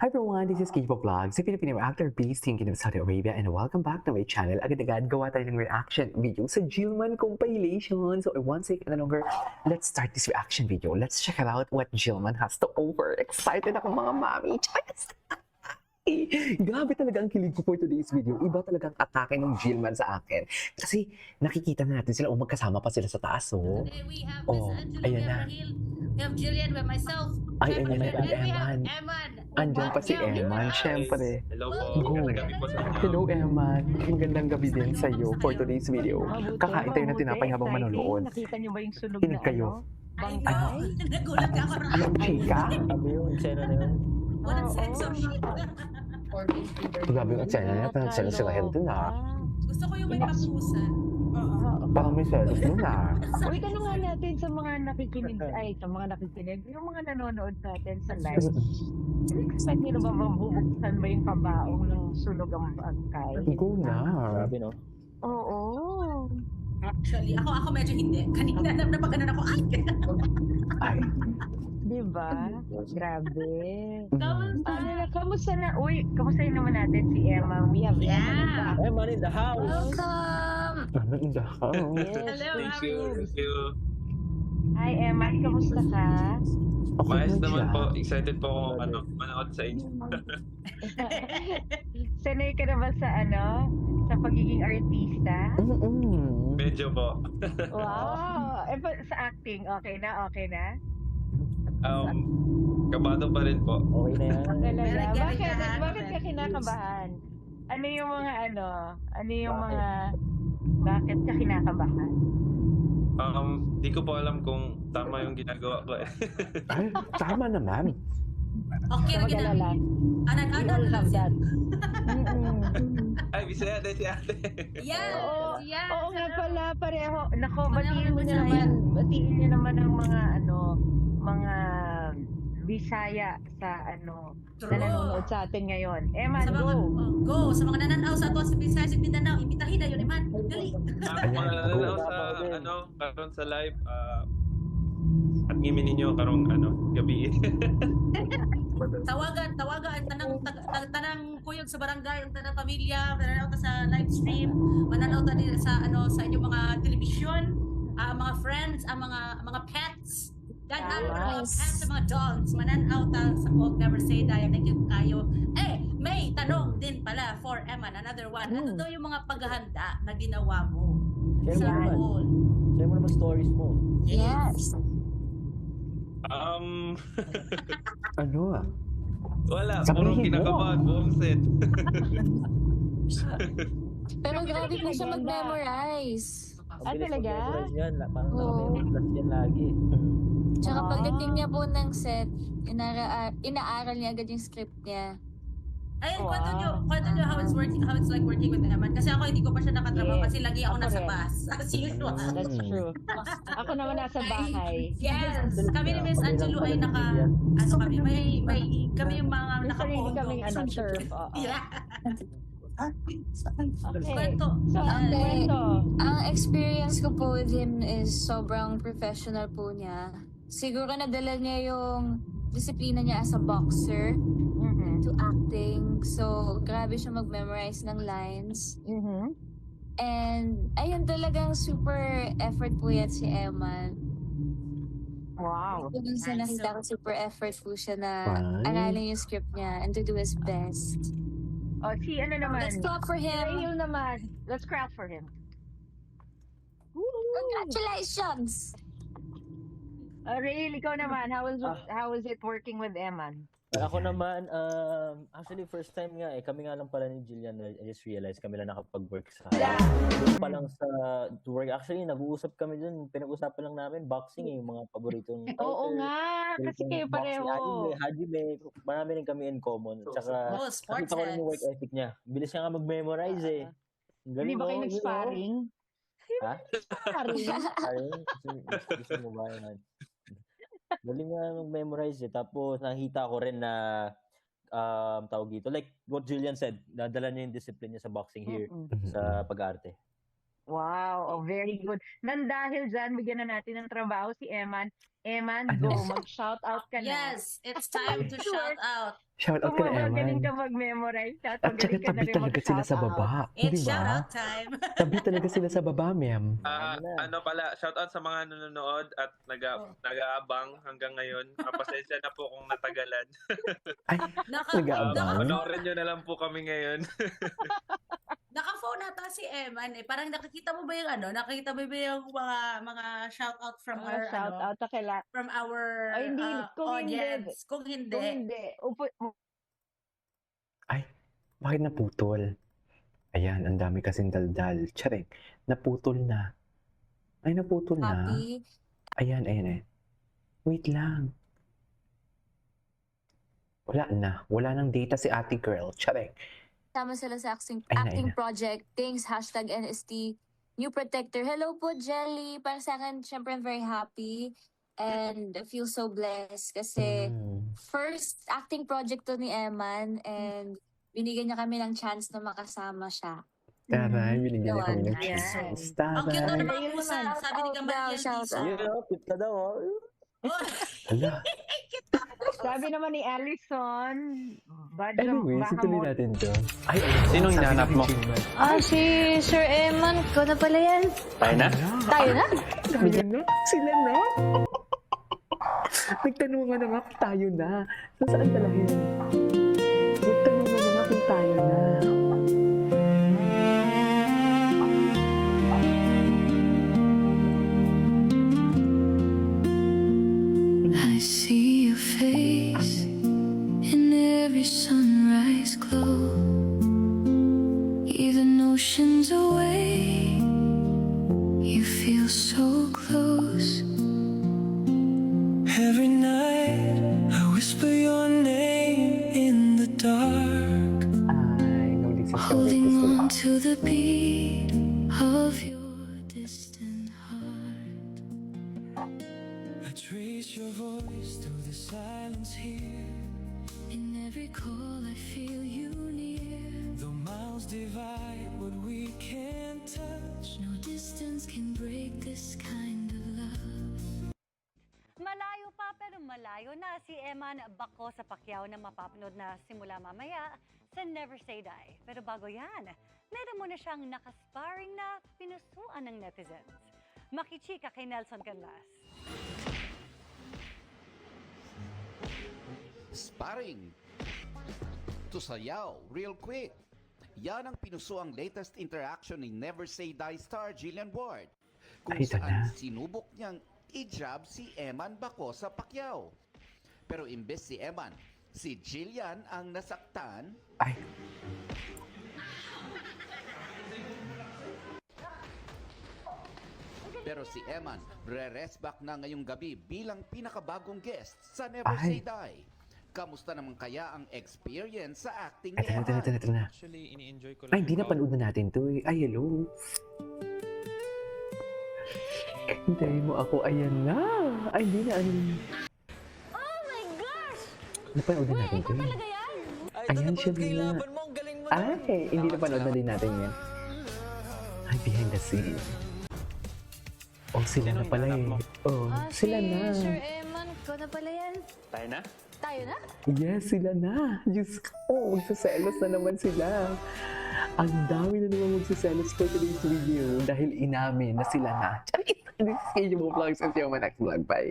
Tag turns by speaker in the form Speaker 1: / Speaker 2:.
Speaker 1: Hi everyone, this is Kipo Vlogs, a Filipino actor based in Kingdom of Saudi Arabia, and welcome back to my channel. Agad-agad gawa tayo ng reaction video sa Jillman compilation. So one second no longer, let's start this reaction video. Let's check it out what Jillman has to offer. Excited ako mga mami. Yes! Grabe talaga ang kilig ko for today's video. Iba talagang atake ng Jillman sa akin. Kasi nakikita na natin sila o magkasama pa sila sa taas.
Speaker 2: Today we have
Speaker 1: Oh,
Speaker 2: Miss Angela,
Speaker 1: ayan
Speaker 2: we
Speaker 1: na.
Speaker 2: have Rahil, we have Jillian, we have myself.
Speaker 1: Ay,
Speaker 2: Syempre,
Speaker 1: ayan na,
Speaker 2: and we have
Speaker 1: Eman.
Speaker 2: Eman.
Speaker 1: Andyan pa si Eman, syempre.
Speaker 3: Hello po.
Speaker 1: Go.
Speaker 3: Magandang gabi po sa inyo.
Speaker 1: Hello, Eman. Magandang gabi din sa iyo for today's video. Kakain tayo ng tinapay habang manonood.
Speaker 4: Nakita niyo ba yung sunog
Speaker 1: Kinig
Speaker 4: na
Speaker 1: kayo.
Speaker 2: Ay,
Speaker 4: Bangkay?
Speaker 2: nagulat ka ako.
Speaker 1: Anong chika?
Speaker 3: Sabi yung eksena na yun.
Speaker 2: Walang
Speaker 4: Oo.
Speaker 2: censorship.
Speaker 1: Grabe yung eksena niya. Parang sila sila dun ah.
Speaker 2: Gusto ko yung may papusan. Oo.
Speaker 1: Parang may selos dun ah.
Speaker 4: Uy, tanungan natin sa mga nakikinig, yung mga nanonood sa atin sa live. Expect nyo ba bubuksan ba yung kabaong ng sunog ang bangkay?
Speaker 1: Go na.
Speaker 3: Grabe no?
Speaker 4: Oo.
Speaker 2: Actually, ako medyo hindi. Kanina napagano'n ako. Ay!
Speaker 1: Ay.
Speaker 4: Diba? Grabe.
Speaker 1: Mm.
Speaker 4: Kamusta na? Uy, kamusta yun naman natin si Emma? We have
Speaker 2: Yeah.
Speaker 4: Emma.
Speaker 3: Eman in the house!
Speaker 2: Welcome!
Speaker 1: Ano in the house?
Speaker 4: Yes.
Speaker 2: Hello,
Speaker 3: Thank
Speaker 2: how are
Speaker 3: you.
Speaker 2: you?
Speaker 3: Thank you.
Speaker 4: Hi Emma, kamusta ka?
Speaker 1: Okay
Speaker 3: Maayos
Speaker 1: na
Speaker 3: naman
Speaker 1: siya.
Speaker 3: po. Excited po ako manood sa inyo.
Speaker 4: Sanay ka na ba sa sa pagiging artista?
Speaker 1: Mm-mm.
Speaker 3: Medyo po.
Speaker 4: Wow! Sa acting, okay na?
Speaker 3: Kabado pa rin po. Okay na yan.
Speaker 4: Talaga?
Speaker 2: Galing
Speaker 4: Bakit?
Speaker 2: ka,
Speaker 4: Bakit ka
Speaker 2: Ruben.
Speaker 4: kinakabahan? Ano yung mga bakit ka kinakabahan?
Speaker 3: Di ko po alam kung tama yung ginagawa ko eh.
Speaker 1: Ay, tama naman.
Speaker 2: Okay na
Speaker 4: Huwag
Speaker 2: gina.
Speaker 4: alala. We all have that.
Speaker 3: Ay, bisaya din si ate.
Speaker 2: Yeah!
Speaker 4: Oo,
Speaker 2: Yeah!
Speaker 4: oo nga pala, pareho. Nako,
Speaker 2: Pareho
Speaker 4: batiin niyo naman ang mga Bisaya sa na
Speaker 2: True.
Speaker 4: nanonood sa atin ngayon. Emma,
Speaker 2: Sa mga,
Speaker 4: go!
Speaker 2: sa mga nananaw sa ato sa Bisaya, sa Mindanao, imbitahin na yun, Eman. Dali.
Speaker 1: Ayan, go.
Speaker 3: Karon sa live, at ngimin ninyo karong gabi.
Speaker 2: Tawagan tanang kuyog sa barangay, ang tanang pamilya, mananaw ta sa live stream, mananaw ta din sa sa inyong mga television, mga friends, ang mga pets. Dan ang mga pets sa mga dogs, mananaw ta sa Walk Never Say Die. Thank you kayo. May tanong din pala for Eman, another one. Ano daw yung mga paghahanda na ginawa mo sa role?
Speaker 5: Share mo naman stories mo.
Speaker 2: Yes.
Speaker 1: Ano ah?
Speaker 3: Wala,
Speaker 1: Sabihin
Speaker 3: puro
Speaker 1: mo.
Speaker 3: kinakabahan, buong set.
Speaker 6: Pero grabe po siya mag-memorize.
Speaker 4: Ah, talaga?
Speaker 5: Yan, parang
Speaker 6: Oo.
Speaker 5: naka-memorize yan lagi.
Speaker 6: Tsaka
Speaker 4: Wow.
Speaker 6: pagdating niya po ng set, inaaral niya agad yung script niya.
Speaker 2: Ay,
Speaker 4: Wow.
Speaker 2: kwento nyo how it's like working with Eman. Kasi ako hindi ko pa siya nakatrabaho
Speaker 4: Yes.
Speaker 2: kasi lagi ako
Speaker 4: Ako
Speaker 2: nasa
Speaker 4: rin.
Speaker 2: bus. As usual.
Speaker 4: That's true. Ako naman nasa bahay.
Speaker 2: Yes. Kami ni Miss Angelo ay kami, kami yung mga
Speaker 4: May sarili
Speaker 2: nakapondo.
Speaker 4: kaming turf. Oo.
Speaker 2: Yeah.
Speaker 4: Okay.
Speaker 2: Kwento.
Speaker 4: So, ang
Speaker 6: Okay.
Speaker 4: kwento.
Speaker 6: Ang experience ko po with him is sobrang professional po niya. Siguro nadala niya yung disiplina niya as a boxer
Speaker 4: Mhm.
Speaker 6: to acting. So, grabe siya mag-memorize ng lines.
Speaker 4: Mhm.
Speaker 6: And, ayun talagang super effort po yan si Eman.
Speaker 4: Wow.
Speaker 6: Dun sa nakita ko, super effort po siya na
Speaker 1: Wow.
Speaker 6: aralin yung script niya and to do his best.
Speaker 4: O, si naman.
Speaker 6: Let's clap for
Speaker 4: Si
Speaker 6: him!
Speaker 4: Rahil naman. Let's clap for him.
Speaker 6: Congratulations!
Speaker 4: Rahil, ikaw naman. How was it working with Eman?
Speaker 5: Ako naman, actually first time nga kami nga lang pala ni Jillian, I just realized kami lang nakapag-work sa doon pa lang sa to work. Actually, nag-uusap kami dun, pinag-usapan lang namin, boxing yung mga paboritong
Speaker 4: Oo
Speaker 5: fighter,
Speaker 4: nga. Kasi
Speaker 5: paboritong
Speaker 4: kayo pareho.
Speaker 5: boxing, Hajime, marami rin kami in common. Tsaka,
Speaker 2: Oh, sports
Speaker 5: nakita ko rin yung work
Speaker 2: heads.
Speaker 5: ethic niya. Bilis niya nga mag-memorize eh. Ang
Speaker 4: Hindi
Speaker 5: galing,
Speaker 4: ba kayo
Speaker 5: no? You know?
Speaker 4: nag-sparring?
Speaker 5: Ha?
Speaker 4: Sparring?
Speaker 5: Ayun, gusto mo ba yan? Galing nga mag-memorize eh. Tapos nakita ko rin na tawag dito. Like what Jillian said, nadala niya yung discipline niya sa boxing here
Speaker 4: Mm-mm.
Speaker 5: sa pag-arte.
Speaker 4: Wow, oh, very good. Nang dahil dyan, bigyan na natin ng trabaho si Eman. Eman,
Speaker 1: Ano?
Speaker 4: go, mag-shout out ka na.
Speaker 2: Yes, it's time to shout out.
Speaker 1: Shout out
Speaker 4: Kung
Speaker 1: ka na,
Speaker 4: magaling
Speaker 1: Eman.
Speaker 4: ka mag-memorize, at
Speaker 1: At saka
Speaker 4: magaling ka na
Speaker 1: tabi
Speaker 4: rin
Speaker 1: talaga sila
Speaker 4: mag-shout
Speaker 1: sa
Speaker 4: out.
Speaker 1: baba. Hindi
Speaker 2: It's shout
Speaker 1: ba?
Speaker 2: out time.
Speaker 1: Tabi talaga sila sa baba, ma'am.
Speaker 3: Ano pala, shoutout sa mga nanonood at nag-aabang hanggang ngayon. Pasensya na po kung natagalan.
Speaker 1: Ay, nag-aabang?
Speaker 3: Panoorin nyo na lang po kami ngayon.
Speaker 2: Naka-phone nata si Eman eh. Parang nakikita mo ba yung ano? Nakikita mo ba yung mga shout out from our
Speaker 4: Shout
Speaker 2: ano?
Speaker 4: out na kila.
Speaker 2: From our
Speaker 4: Ay, hindi. Kung hindi.
Speaker 2: audience. Kung hindi.
Speaker 4: Kung hindi,
Speaker 1: Ay, bakit naputol? Ayan, ang dami kasing daldal. Charing, naputol na. Ay, naputol na.
Speaker 6: Happy.
Speaker 1: Ayan, ayan, ayan. Wait lang. Wala na. Wala nang data si ate girl. Charing.
Speaker 6: Tama sila sa acting,
Speaker 1: Ayun na,
Speaker 6: acting
Speaker 1: ayun na.
Speaker 6: project. Thanks, #NST. New Protector. Hello po, Jelly. Para sa akin, syempre, I'm very happy. And I feel so blessed kasi first acting project to ni Eman and binigyan niya kami ng chance na makasama siya.
Speaker 1: Taray, binigyan niya kami ng
Speaker 6: Yes.
Speaker 1: chance.
Speaker 2: Ang cute daw
Speaker 1: Taray.
Speaker 2: ng mga
Speaker 4: Ayun
Speaker 2: pusa.
Speaker 4: naman.
Speaker 2: Sabi ni
Speaker 6: Shout out
Speaker 2: Gamaliel
Speaker 6: daw, shout
Speaker 2: Tiso.
Speaker 6: out.
Speaker 5: Yun, tip ka daw, oh.
Speaker 1: Ala.
Speaker 4: sabi naman ni Allison, badyo,
Speaker 1: Anyway,
Speaker 4: baka
Speaker 1: situloy
Speaker 4: mo,
Speaker 1: natin to. Ay, ayun.
Speaker 3: Sinong
Speaker 1: Sabi
Speaker 3: hinahanap
Speaker 1: ni
Speaker 3: mo?
Speaker 1: Jilman.
Speaker 6: Si Sir Eman. Ikaw na pala yan.
Speaker 3: Tayo na?
Speaker 6: Tayo na?
Speaker 1: Tayo na? Sila na? Nagtanungan na nga kung tayo na. So, saan dalahin? Nagtanungan na nga kung tayo na.
Speaker 7: I see your face in every sunrise glow. Even oceans away, you feel so close. Every night, I whisper your name in the dark,
Speaker 1: Ay, no, this is so
Speaker 7: holding
Speaker 1: gusto.
Speaker 7: on to the beat of your distant heart. I trace your voice through the silence here. In every call, I feel you near. Though miles divide what we can't touch, no distance can break this kind of love.
Speaker 8: Malayo pa pero malayo na si Eman Bako sa Pacquiao na mapapanood na simula mamaya sa Never Say Die. Pero bago yan, meron mo na siyang nakasparring na pinusuan ng netizens. Makichika kay Nelson Canlas.
Speaker 9: Sparring to sayaw real quick. Yan ang pinusuang latest interaction ni Never Say Die star Jillian Ward, kung
Speaker 1: Ay, ito
Speaker 9: saan
Speaker 1: na.
Speaker 9: sinubok niyang i-jab si Eman Bako sa Pacquiao. Pero imbes si Eman, si Jillian ang nasaktan.
Speaker 1: Ay,
Speaker 9: Pero si Eman, re-rest back na ngayong gabi bilang pinakabagong guest sa Never
Speaker 1: Ay.
Speaker 9: Say Die. Kamusta naman kaya ang experience sa acting
Speaker 1: ito
Speaker 9: ni
Speaker 1: na, ito na, ito na,
Speaker 9: Eman?
Speaker 1: ito na.
Speaker 3: Actually, ini-enjoy ko
Speaker 1: Ay, di na panood na natin to eh. Ay, hello. Hintayin mo ako. Ayan na. Ay, di na. Ano.
Speaker 8: Oh my gosh!
Speaker 1: Napanood na natin to eh.
Speaker 8: Talaga yan?
Speaker 1: Ayan siya na.
Speaker 5: mo, ang galing mo.
Speaker 1: Ay, hindi na panood na din natin yan. Ay, behind the scene. Oh, sila na
Speaker 3: Sinong
Speaker 1: pala
Speaker 3: hinahanap mo?
Speaker 1: eh. Oh, sila na.
Speaker 6: Sir Eman. Ikaw na pala yan.
Speaker 3: Tayo na?
Speaker 6: Tayo na?
Speaker 1: Yes, sila na. Diyos ko, magsaselos na naman sila. Ang dami na naman magsaselos for today's video dahil inamin na sila na. Charit! This is KJ Mo Vlogs and see you on my next vlog. Bye!